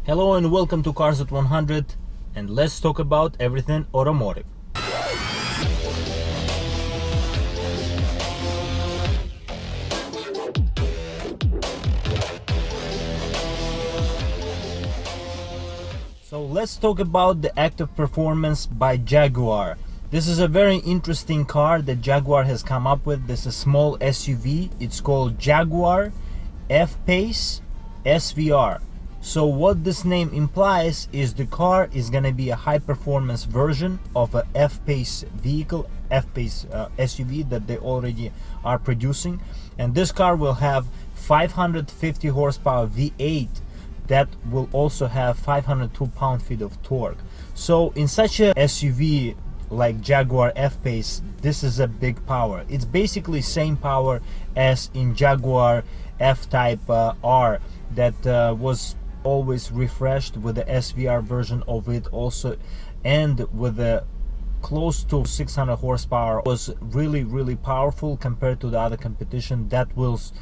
Hello and welcome to Cars at 100, and let's talk about everything automotive. So let's talk about the active performance by Jaguar. This is a very interesting car that Jaguar has come up with. This is a small SUV. It's called Jaguar F-Pace SVR. So what this name implies is the car is gonna be a high performance version of a F-Pace vehicle, F-Pace SUV that they already are producing. And this car will have 550 horsepower V8 that will also have 502 pound-feet of torque. So in such a SUV like Jaguar F-Pace, this is a big power. It's basically same power as in Jaguar F-Type R that was always refreshed with the SVR version of it also, and with the close to 600 horsepower. Was really powerful compared to the other competition that was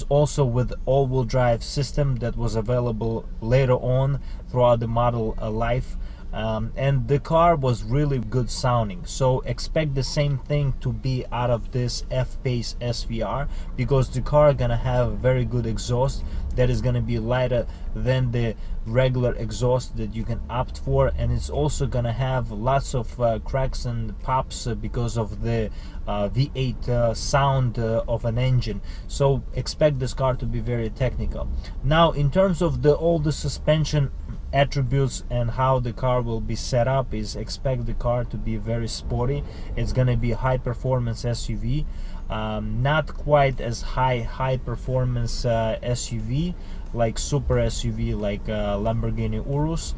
also with all-wheel drive system that was available later on throughout the model life. And the car was really good sounding, so expect the same thing to be out of this F-Pace SVR, because the car gonna have very good exhaust that is gonna be lighter than the regular exhaust that you can opt for, and it's also gonna have lots of cracks and pops because of the V8 sound of an engine. So expect this car to be very technical. Now in terms of all the suspension attributes and how the car will be set up, is expect the car to be very sporty. It's gonna be a high performance SUV, not quite as high performance SUV like super SUV like Lamborghini Urus,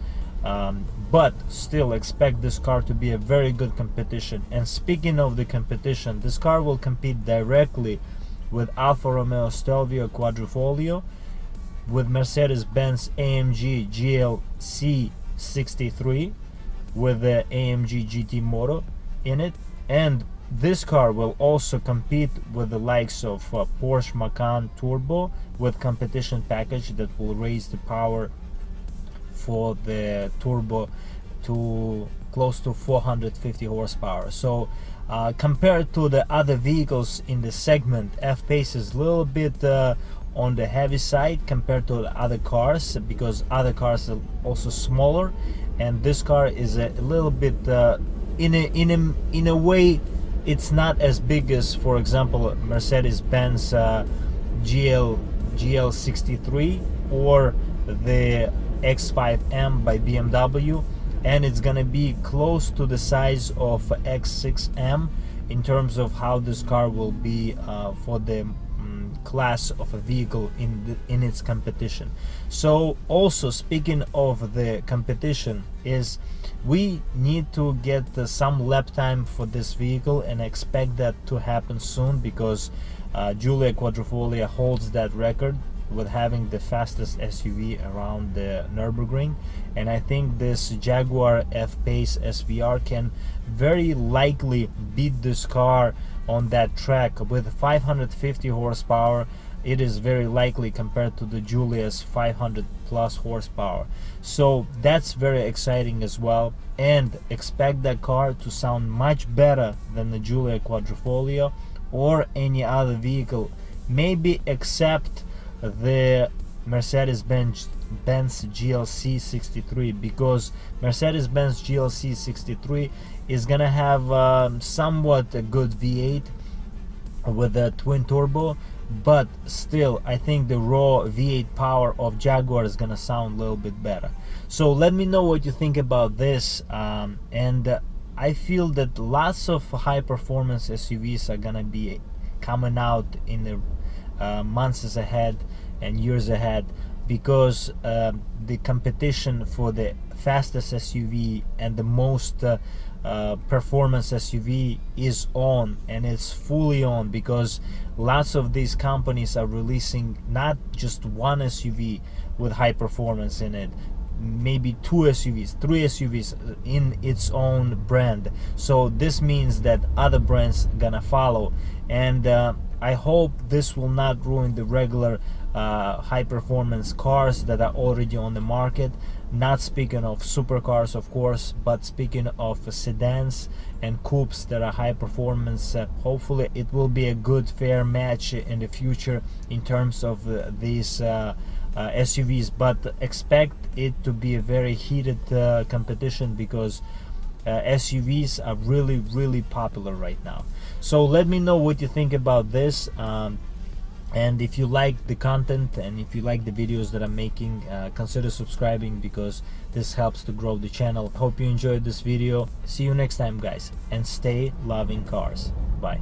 but still expect this car to be a very good competition. And speaking of the competition, this car will compete directly with Alfa Romeo Stelvio Quadrifoglio, with Mercedes-Benz AMG GLC 63 with the AMG GT motor in it, and this car will also compete with the likes of Porsche Macan Turbo with competition package that will raise the power for the turbo to close to 450 horsepower. So compared to the other vehicles in the segment, F-Pace is a little bit on the heavy side compared to the other cars, because other cars are also smaller, and this car is a little bit in a way it's not as big as, for example, Mercedes-Benz GL63 or the X5M by BMW, and it's gonna be close to the size of X6M in terms of how this car will be for the class of a vehicle in its competition. So also speaking of the competition, is we need to get some lap time for this vehicle, and expect that to happen soon, because Giulia Quadrifoglio holds that record with having the fastest SUV around the Nürburgring, and I think this Jaguar F-Pace SVR can very likely beat this car on that track. With 550 horsepower, it is very likely compared to the Giulia's 500 plus horsepower. So that's very exciting as well, and expect that car to sound much better than the Giulia Quadrifoglio or any other vehicle, maybe except the Mercedes-Benz GLC 63, because Mercedes-Benz GLC 63 is gonna have somewhat a good V8 with a twin turbo, but still I think the raw V8 power of Jaguar is gonna sound a little bit better. So let me know what you think about this, and I feel that lots of high performance SUVs are gonna be coming out in the months ahead and years ahead, because the competition for the fastest SUV and the most performance SUV is on, and it's fully on, because lots of these companies are releasing not just one SUV with high performance in it, maybe 2 SUVs, 3 SUVs in its own brand. So this means that other brands gonna follow, and I hope this will not ruin the regular high performance cars that are already on the market. Not speaking of supercars, of course, but speaking of sedans and coupes that are high performance. Hopefully it will be a good fair match in the future in terms of these SUVs, but expect it to be a very heated competition, because SUVs are really popular right now. So let me know what you think about this, and if you like the content and if you like the videos that I'm making, consider subscribing, because this helps to grow the channel. Hope you enjoyed this video. See you next time, guys, and stay loving cars. Bye.